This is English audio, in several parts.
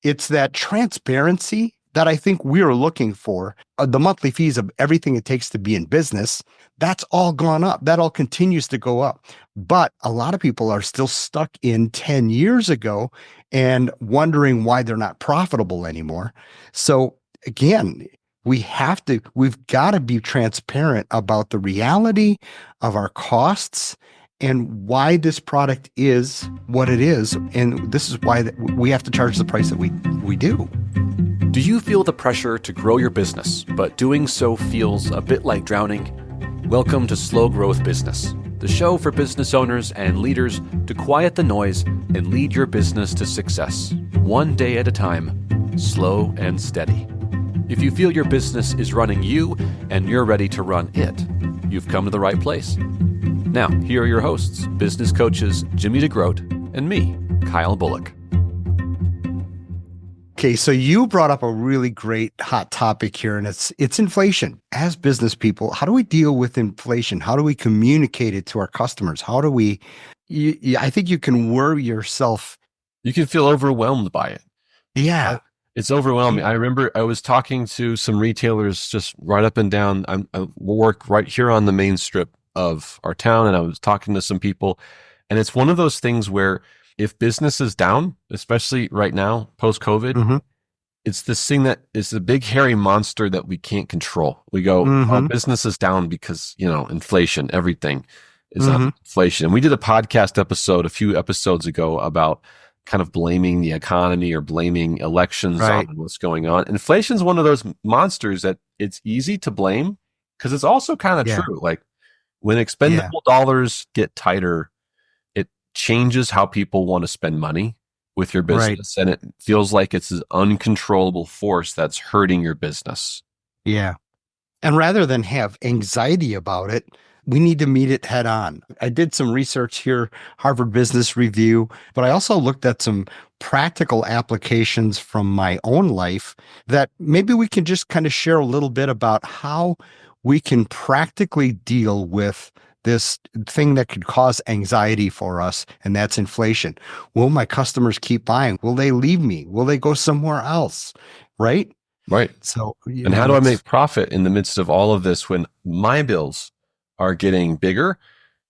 it's that transparency that I think we're looking for. The monthly fees of everything it takes to be in business, that's all gone up. That all continues to go up. But a lot of people are still stuck in 10 years ago and wondering why they're not profitable anymore. So again, we've got to be transparent about the reality of our costs and why this product is what it is. And this is why we have to charge the price that we do. Do you feel the pressure to grow your business, but doing so feels a bit like drowning? Welcome to Slow Growth Business, the show for business owners and leaders to quiet the noise and lead your business to success, one day at a time, slow and steady. If you feel your business is running you and you're ready to run it, you've come to the right place. Now, here are your hosts, business coaches Jimmy DeGroot and me, Kyle Bullock. Okay, so you brought up a really great hot topic here, and it's inflation. As business people, how do we deal with inflation? How do we communicate it to our customers? How do we, I think you can worry yourself. You can feel overwhelmed by it. Yeah. It's overwhelming. I remember I was talking to some retailers just right up and down. I work right here on the main strip of our town, and I was talking to some people, and it's one of those things where if business is down, especially right now, post-COVID, it's this thing that is the big hairy monster that we can't control. We go, oh, business is down because, inflation, everything is up inflation. And we did a podcast episode a few episodes ago about kind of blaming the economy or blaming elections on what's going on. Inflation is one of those monsters that it's easy to blame because it's also kind of true. Like when expendable dollars get tighter, changes how people want to spend money with your business. And it feels like it's an uncontrollable force that's hurting your business. Yeah. And rather than have anxiety about it, we need to meet it head on. I did some research here, Harvard Business Review, but I also looked at some practical applications from my own life that maybe we can just kind of share a little bit about how we can practically deal with this thing that could cause anxiety for us, and that's inflation. Will my customers keep buying? Will they leave me? Will they go somewhere else? Right? Right. So, and how do I make profit in the midst of all of this when my bills are getting bigger?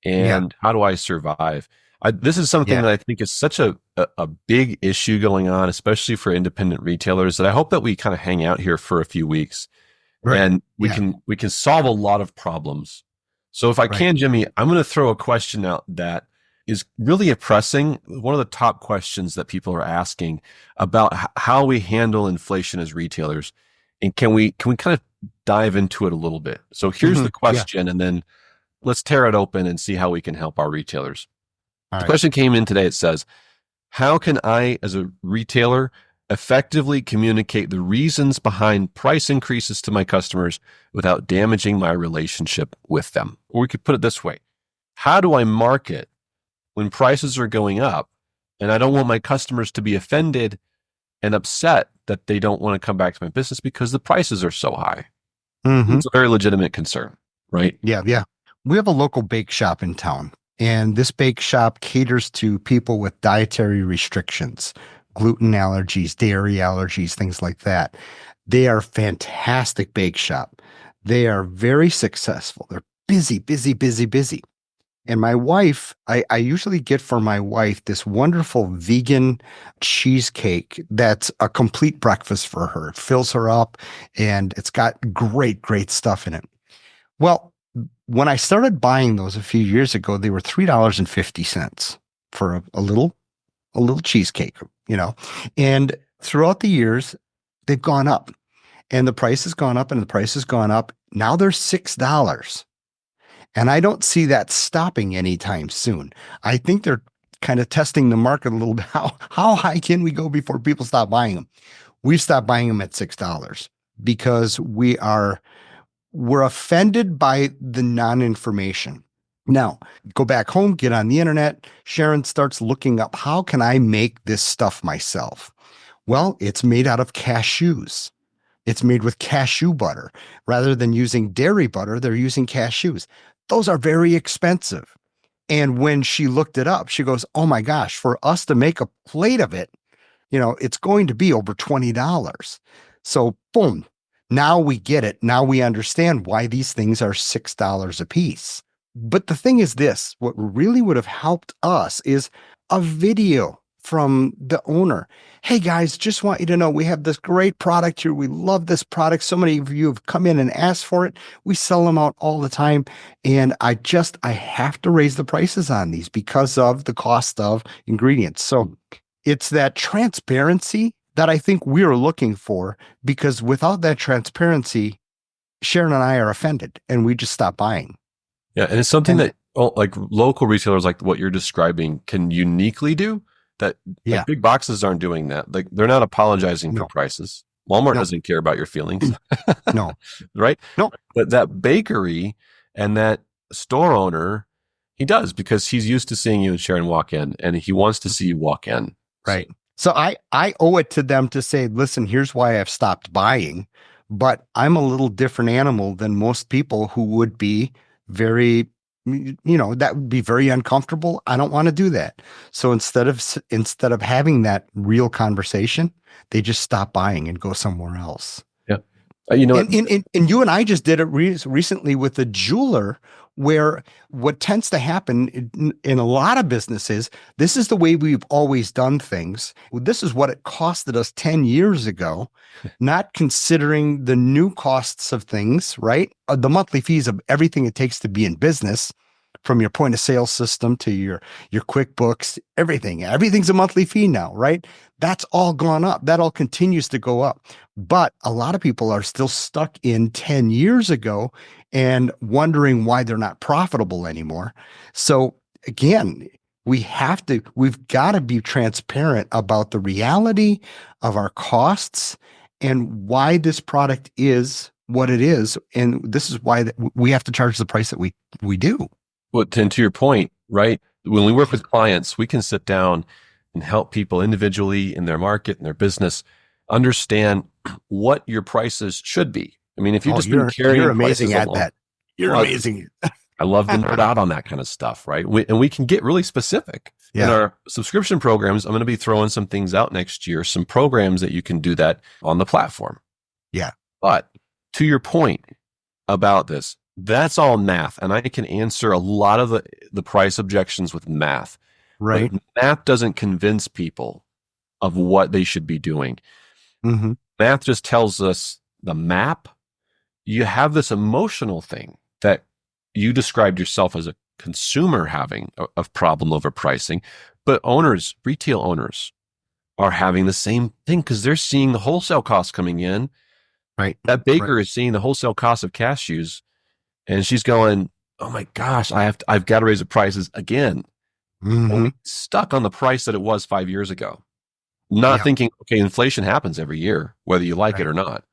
And how do I survive? This is something that I think is such a big issue going on, especially for independent retailers, that I hope that we kind of hang out here for a few weeks and we can solve a lot of problems. So if I can, Jimmy, I'm going to throw a question out that is really pressing. One of the top questions that people are asking about how we handle inflation as retailers. And can we kind of dive into it a little bit? So here's the question, and then let's tear it open and see how we can help our retailers. The question came in today. It says, how can I, as a retailer, effectively communicate the reasons behind price increases to my customers without damaging my relationship with them? Or we could put it this way. How do I market when prices are going up and I don't want my customers to be offended and upset that they don't want to come back to my business because the prices are so high? It's a very legitimate concern, right? Yeah. We have a local bake shop in town, and this bake shop caters to people with dietary restrictions, gluten allergies, dairy allergies, things like that. They are a fantastic bake shop. They are very successful. They're busy. And my wife, I usually get for my wife this wonderful vegan cheesecake that's a complete breakfast for her. It fills her up, and it's got great stuff in it. Well, when I started buying those a few years ago, they were $3.50 for a little cheesecake, and throughout the years, they've gone up, and the price has gone up, and the price has gone up. Now they're $6. And I don't see that stopping anytime soon. I think they're kind of testing the market a little bit. How high can we go before people stop buying them? We've stopped buying them at $6 because we're offended by the non-information. Now, go back home, get on the internet. Sharon starts looking up, how can I make this stuff myself? Well, it's made out of cashews. It's made with cashew butter. Rather than using dairy butter, they're using cashews. Those are very expensive. And when she looked it up, she goes, oh my gosh, for us to make a plate of it, it's going to be over $20. So boom, now we get it. Now we understand why these things are $6 a piece. But the thing is this, what really would have helped us is a video from the owner. Hey guys, just want you to know we have this great product here. We love this product. So many of you have come in and asked for it. We sell them out all the time. And I have to raise the prices on these because of the cost of ingredients. So it's that transparency that I think we're looking for, because without that transparency, Sharon and I are offended and we just stop buying. Yeah. And it's something that like local retailers like what you're describing can uniquely do. That like big boxes aren't doing that. Like they're not apologizing for prices. Walmart doesn't care about your feelings. No. Right? No. But that bakery and that store owner, he does, because he's used to seeing you and Sharon walk in, and he wants to see you walk in. Right. So I owe it to them to say, listen, here's why I've stopped buying, but I'm a little different animal than most people who would be very, that would be very uncomfortable. I don't want to do that. So instead of having that real conversation, they just stop buying and go somewhere else. Yeah. And you and I just did it recently with a jeweler, where what tends to happen in a lot of businesses, this is the way we've always done things. This is what it costed us 10 years ago, not considering the new costs of things, right? The monthly fees of everything it takes to be in business, from your point of sale system to your QuickBooks, everything's a monthly fee now, right? That's all gone up. That all continues to go up. But a lot of people are still stuck in 10 years ago and wondering why they're not profitable anymore. So again, we've got to be transparent about the reality of our costs and why this product is what it is. And this is why we have to charge the price that we do. Well, to your point, right? When we work with clients, we can sit down and help people individually in their market and their business understand what your prices should be. I mean, if you've just been carrying, you're amazing at that. You're amazing. I love to nerd out on that kind of stuff, right? And we can get really specific. In our subscription programs, I'm going to be throwing some things out next year, some programs that you can do that on the platform. Yeah. But to your point about this, that's all math. And I can answer a lot of the price objections with math. Right. But math doesn't convince people of what they should be doing. Mm-hmm. Math just tells us the map. You have this emotional thing that you described yourself as a consumer having a problem over pricing, but retail owners are having the same thing because they're seeing the wholesale costs coming in. Right. That baker is seeing the wholesale cost of cashews, and she's going, "Oh my gosh, I've got to raise the prices again." Mm-hmm. Stuck on the price that it was 5 years ago, not thinking, okay, inflation happens every year, whether you like it or not.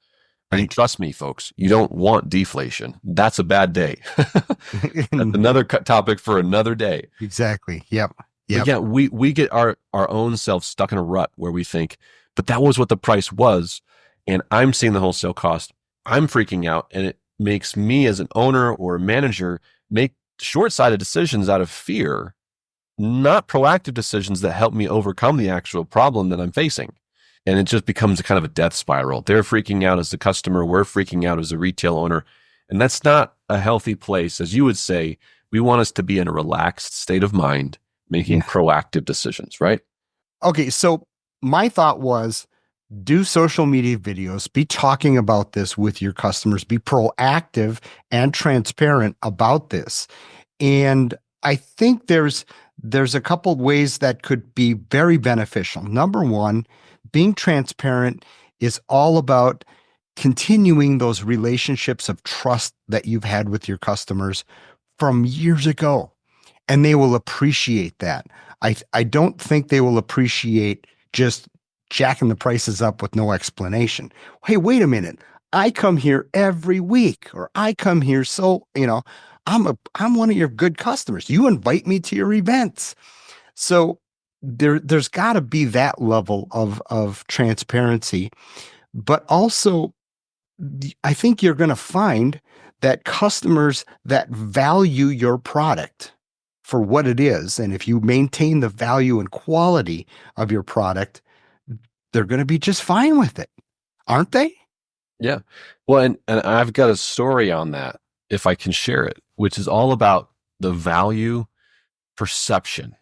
I mean, trust me, folks, you don't want deflation. That's a bad day. That's another topic for another day. Exactly. Yep. But yeah, we get our own selves stuck in a rut where we think, but that was what the price was, and I'm seeing the wholesale cost. I'm freaking out, and it makes me as an owner or a manager make short-sighted decisions out of fear, not proactive decisions that help me overcome the actual problem that I'm facing. And it just becomes a kind of a death spiral. They're freaking out as the customer. We're freaking out as a retail owner. And that's not a healthy place. As you would say, we want us to be in a relaxed state of mind, making proactive decisions, right? Okay. So my thought was, do social media videos, be talking about this with your customers, be proactive and transparent about this. And I think there's a couple of ways that could be very beneficial. Number one, being transparent is all about continuing those relationships of trust that you've had with your customers from years ago. And they will appreciate that. I don't think they will appreciate just jacking the prices up with no explanation. Hey, wait a minute. I come here every week, or I come here. So, I'm one of your good customers. You invite me to your events. So there's got to be that level of transparency, but also I think you're going to find that customers that value your product for what it is, and if you maintain the value and quality of your product, they're going to be just fine with it, aren't they? Yeah. Well, and I've got a story on that, if I can share it, which is all about the value perception.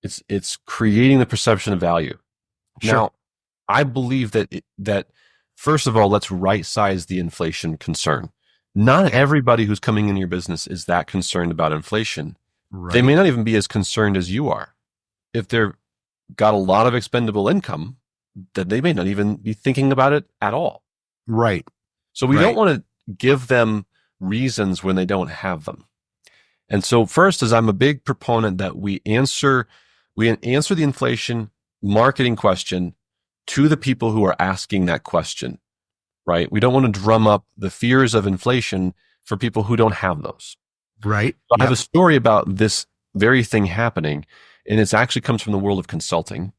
It's creating the perception of value. Sure. Now, I believe that first of all, let's right size the inflation concern. Not everybody who's coming in your business is that concerned about inflation. Right. They may not even be as concerned as you are. If they've got a lot of expendable income, then they may not even be thinking about it at all. Right. So we don't want to give them reasons when they don't have them. And so first is I'm a big proponent that we answer the inflation marketing question to the people who are asking that question, right? We don't want to drum up the fears of inflation for people who don't have those. Right. So I have a story about this very thing happening, and it actually comes from the world of consulting.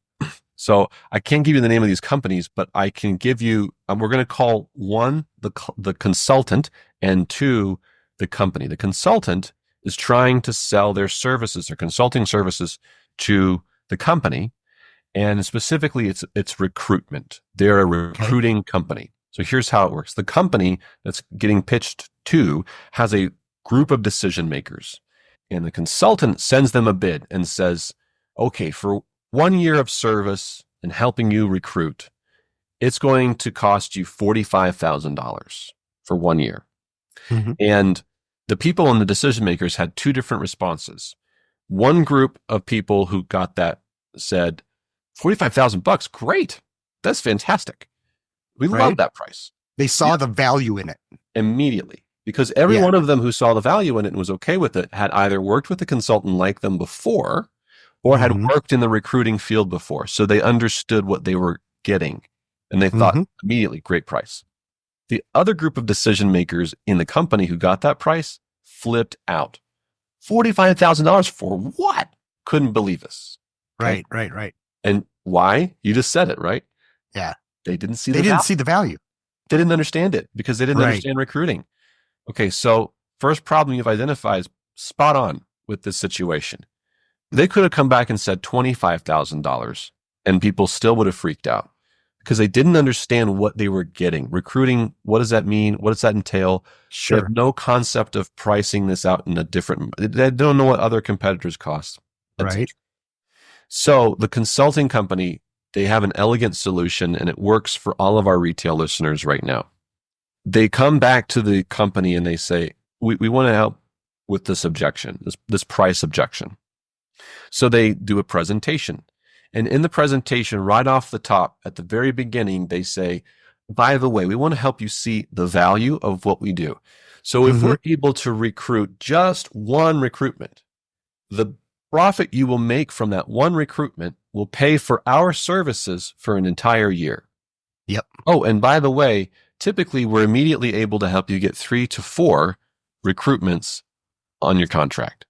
So I can't give you the name of these companies, but I can give you, we're going to call one, the consultant, and two, the company. The consultant is trying to sell their services, their consulting services to the company. And specifically, it's recruitment. They're a recruiting company. So here's how it works. The company that's getting pitched to has a group of decision makers, and the consultant sends them a bid and says, okay, for 1 year of service and helping you recruit, it's going to cost you $45,000 for 1 year. Mm-hmm. And the people and the decision makers had two different responses. One group of people who got that said, $45,000, great. That's fantastic. We love that price. They saw the value in it immediately, because every one of them who saw the value in it and was okay with it had either worked with a consultant like them before or had worked in the recruiting field before. So they understood what they were getting, and they thought immediately, great price. The other group of decision makers in the company who got that price flipped out. $45,000 for what? Couldn't believe this. Okay? Right. And why? You just said it, right? Yeah. They didn't see the value. They didn't understand it because they didn't understand recruiting. Okay, so first problem you've identified is spot on with this situation. They could have come back and said $25,000 and people still would have freaked out because they didn't understand what they were getting. Recruiting, what does that mean? What does that entail? Sure. They have no concept of pricing this out in a different, they don't know what other competitors cost. Right. So the consulting company, they have an elegant solution, and it works for all of our retail listeners right now. They come back to the company and they say, we want to help with this objection, this price objection. So they do a presentation. And in the presentation, right off the top, at the very beginning, they say, by the way, we want to help you see the value of what we do. So if we're able to recruit just one recruitment, the profit you will make from that one recruitment will pay for our services for an entire year. Yep. Oh, and by the way, typically we're immediately able to help you get 3 to 4 recruitments on your contract.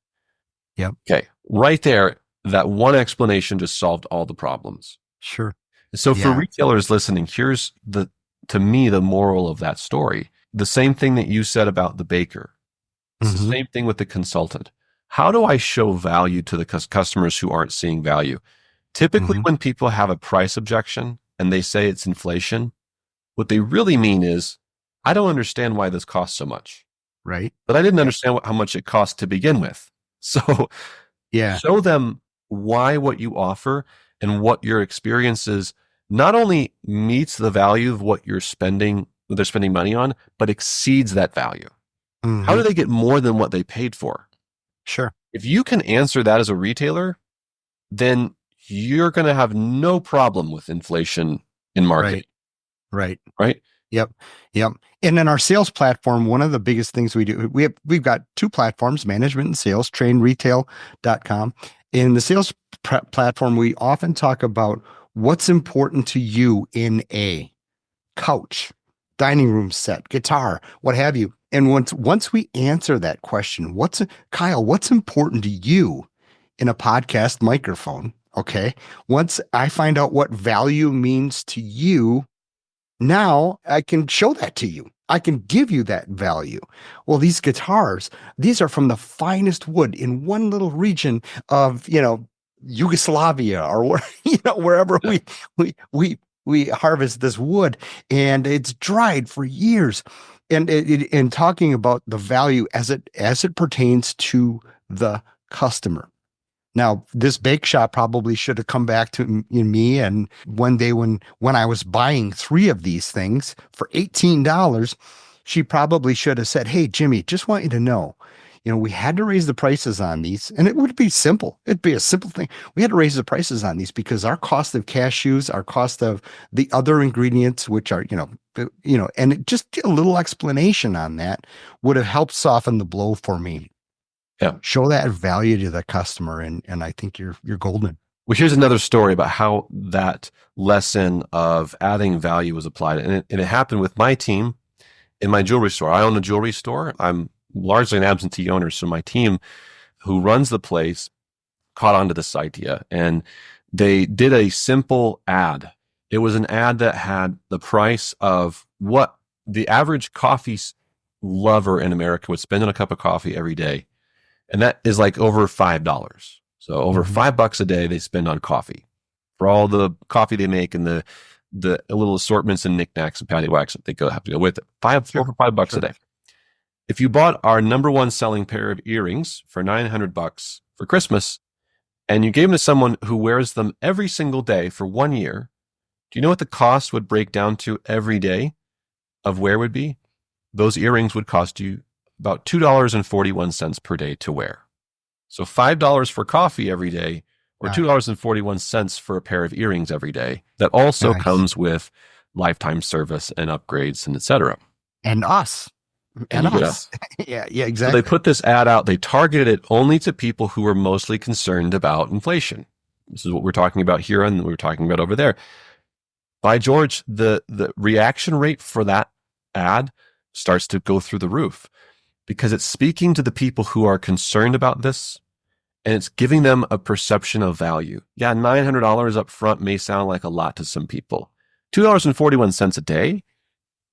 Yep. Okay. Right there, that one explanation just solved all the problems. Sure. So for retailers listening, here's to me, the moral of that story. The same thing that you said about the baker. It's the same thing with the consultant. How do I show value to the customers who aren't seeing value? Typically, when people have a price objection and they say it's inflation, what they really mean is, I don't understand why this costs so much. Right. But I didn't understand how much it cost to begin with. So show them why what you offer and what your experience is not only meets the value of what they're spending money on, but exceeds that value. How do they get more than what they paid for? Sure. If you can answer that as a retailer, then you're going to have no problem with inflation in marketing. Right. Yep. And in our sales platform, one of the biggest things we do, we've got two platforms, management and sales, trainretail.com. In the sales platform, we often talk about what's important to you in a couch, dining room set, guitar, what have you. And once we answer that question, Kyle, what's important to you in a podcast microphone? Okay. Once I find out what value means to you, now I can show that to you. I can give you that value. Well, these guitars, these are from the finest wood in one little region of, Yugoslavia or wherever we we harvest this wood and it's dried for years. And talking about the value as it pertains to the customer. Now, this bake shop probably should have come back to me, and one day when I was buying 3 of these things for $18, she probably should have said, "Hey, Jimmy, just want you to know, we had to raise the prices on these, and it would be simple. It'd be a simple thing. We had to raise the prices on these because our cost of cashews, our cost of the other ingredients, which are, and just a little explanation on that would have helped soften the blow for me. Yeah. Show that value to the customer, and I think you're golden." Well, here's another story about how that lesson of adding value was applied. And it happened with my team in my jewelry store. I own a jewelry store. I'm largely an absentee owner. So my team who runs the place caught on to this idea, and they did a simple ad. It was an ad that had the price of what the average coffee lover in America would spend on a cup of coffee every day. And that is like over $5. So over $5 a day they spend on coffee for all the coffee they make and the little assortments and knickknacks and patty whacks that they have to go with it. Over $5 a day. If you bought our number 1 selling pair of earrings for $900 for Christmas, and you gave them to someone who wears them every single day for 1 year, do you know what the cost would break down to every day of wear would be? Those earrings would cost you about $2.41 per day to wear. So $5 for coffee every day, or $2.41 for a pair of earrings every day. That also comes with lifetime service and upgrades and etc. And us. And us. Yeah, exactly. So they put this ad out. They targeted it only to people who were mostly concerned about inflation. This is what we're talking about here and we're talking about over there. By George, the reaction rate for that ad starts to go through the roof because it's speaking to the people who are concerned about this, and it's giving them a perception of value. Yeah, $900 up front may sound like a lot to some people. $2.41 a day,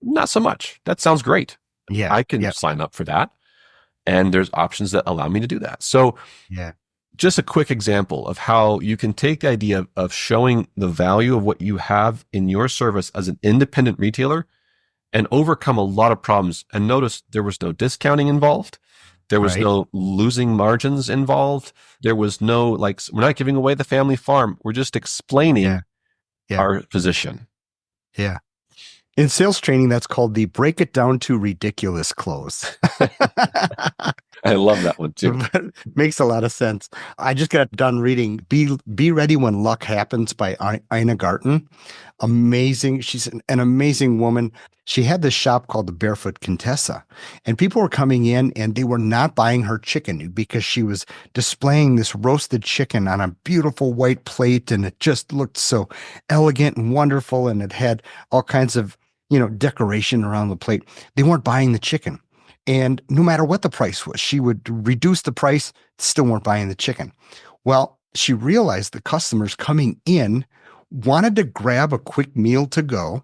not so much. That sounds great. Yeah, I can sign up for that. And there's options that allow me to do that. So just a quick example of how you can take the idea of showing the value of what you have in your service as an independent retailer and overcome a lot of problems. And notice there was no discounting involved. There was no losing margins involved. There was no, we're not giving away the family farm. We're just explaining our position. Yeah. In sales training, that's called the break it down to ridiculous close. I love that one too. Makes a lot of sense. I just got done reading Be Ready When Luck Happens by Ina Garten. Amazing. She's an amazing woman. She had this shop called the Barefoot Contessa, and people were coming in and they were not buying her chicken because she was displaying this roasted chicken on a beautiful white plate, and it just looked so elegant and wonderful, and it had all kinds of, decoration around the plate. They weren't buying the chicken. And no matter what the price was, she would reduce the price, still weren't buying the chicken. Well, she realized the customers coming in wanted to grab a quick meal to go.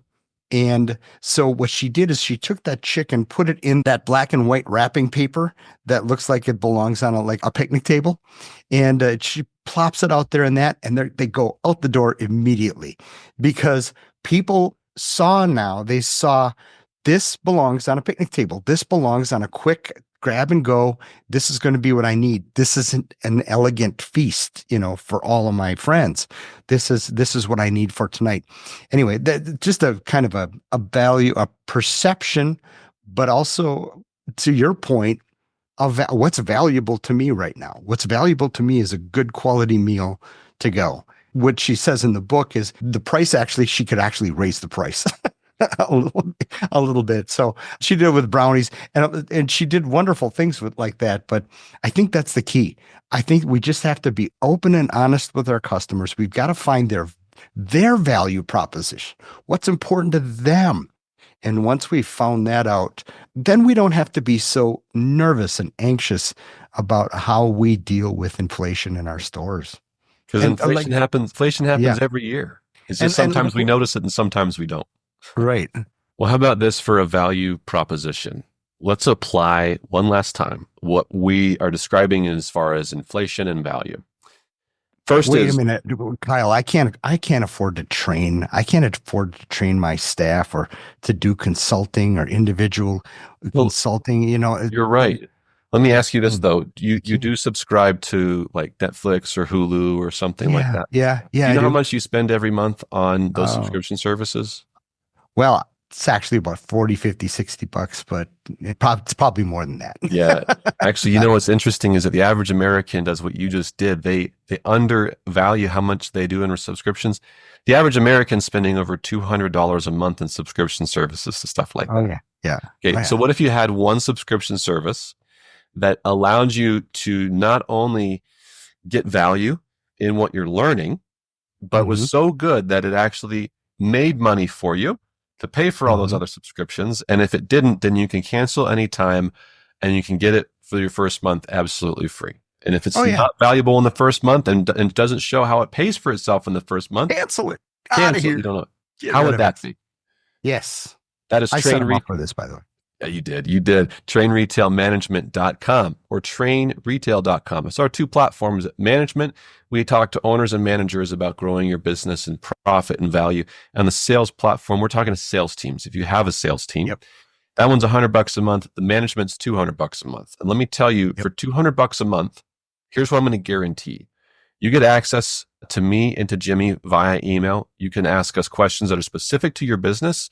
And so what she did is she took that chicken, put it in that black and white wrapping paper that looks like it belongs on a picnic table. And she plops it out there in that, and they go out the door immediately because people they saw this belongs on a picnic table. This belongs on a quick grab and go. This is going to be what I need. This isn't an elegant feast, for all of my friends. This is what I need for tonight. Anyway, just a kind of a value, a perception, but also to your point of what's valuable to me right now. What's valuable to me is a good quality meal to go. What she says in the book is the price she could actually raise the price. a little bit. So she did it with brownies, and she did wonderful things like that. But I think that's the key. I think we just have to be open and honest with our customers. We've got to find their value proposition. What's important to them. And once we've found that out, then we don't have to be so nervous and anxious about how we deal with inflation in our stores. Because inflation happens every year. It's just sometimes we notice it and sometimes we don't. Right. Well, how about this for a value proposition? Let's apply one last time what we are describing as far as inflation and value. First Wait a is, minute, Kyle. I can't afford to train. I can't afford to train my staff or to do consulting or individual well, consulting. you're right. Let me ask you this Mm, though. You do subscribe to like Netflix or Hulu or something like yeah, that? yeah, Do yeah. you I know how do. much you spend every month on those Oh, subscription services? well, it's actually about 40, 50, $60, but it's probably more than that. Yeah. Actually, you know what's interesting is that the average American does what you just did. They undervalue how much they do in subscriptions. The average American's spending over $200 a month in subscription services to stuff like Oh that. yeah, yeah, Okay, so yeah. what if you had one subscription service that allowed you to not only get value in what you're learning, but was Mm-hmm. so good that it actually made money for you to pay for all those Mm-hmm. other subscriptions. And if it didn't, then you can cancel anytime and you can get it for your first month absolutely free. And if Oh it's yeah, not valuable in the first month and doesn't show how it pays for itself in the first month, cancel it. Out of cancel it. You here. don't know. Get How rid would of it. that be? Yes, That is I set train them re- up for this, by the way. Yeah, you did. You did. Trainretailmanagement.com or trainretail.com. It's our two platforms. Management, we talk to owners and managers about growing your business and profit and value. And the sales platform, we're talking to sales teams. If you have a sales team, Yep. that one's $100 a month. The management's $200 a month. And let me tell you, Yep. for $200 a month, here's what I'm going to guarantee. You get access to me and to Jimmy via email. You can ask us questions that are specific to your business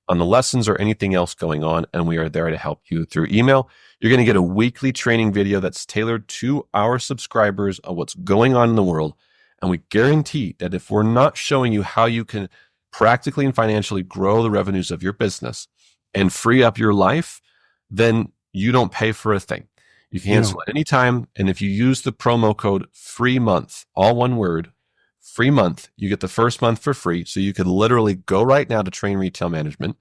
on the lessons or anything else going on, and we are there to help you through email. You're going to get a weekly training video that's tailored to our subscribers of what's going on in the world. And we guarantee that if we're not showing you how you can practically and financially grow the revenues of your business and free up your life, then you don't pay for a thing. You can cancel at any time. And if you use the promo code free month, all one word, free month, you get the first month for free. So you could literally go right now to Train Retail Management,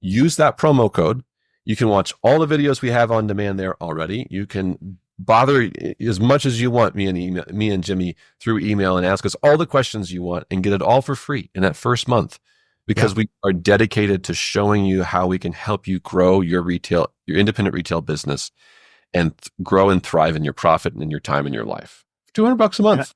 use that promo code. You can watch all the videos we have on demand there already. You can bother as much as you want me and Jimmy through email and ask us all the questions you want and get it all for free in that first month because we are dedicated to showing you how we can help you grow your independent retail business and grow and thrive in your profit and in your time and your life. $200 a month.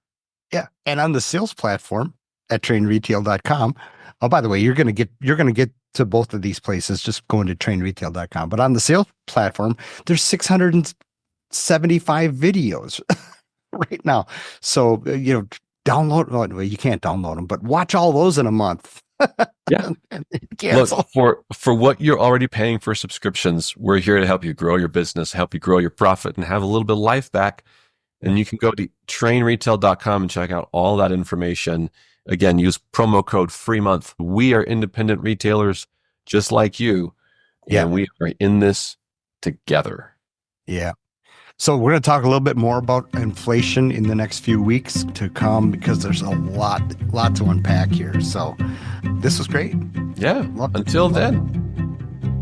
Yeah. And on the sales platform at trainretail.com. Oh, by the way, you're going to get to both of these places just going to trainretail.com. But on the sales platform, there's 675 videos right now. So, download, well, you can't download them, but watch all those in a month. Yeah. Look, for what you're already paying for subscriptions, we're here to help you grow your business, help you grow your profit and have a little bit of life back. And you can go to trainretail.com and check out all that information. Again, use promo code free month. We are independent retailers just like you. And we are in this together. Yeah. So we're going to talk a little bit more about inflation in the next few weeks to come because there's a lot to unpack here. So this was great. Yeah. Until then.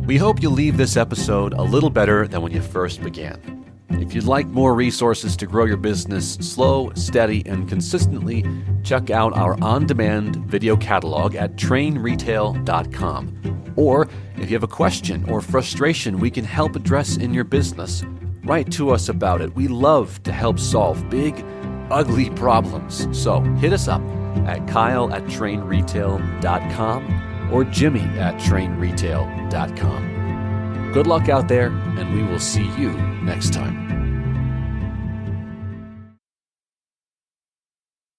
We hope you leave this episode a little better than when you first began. If you'd like more resources to grow your business slow, steady, and consistently, check out our on-demand video catalog at trainretail.com. Or if you have a question or frustration we can help address in your business, write to us about it. We love to help solve big, ugly problems. So hit us up at kyle@trainretail.com or jimmy@trainretail.com. Good luck out there, and we will see you next time.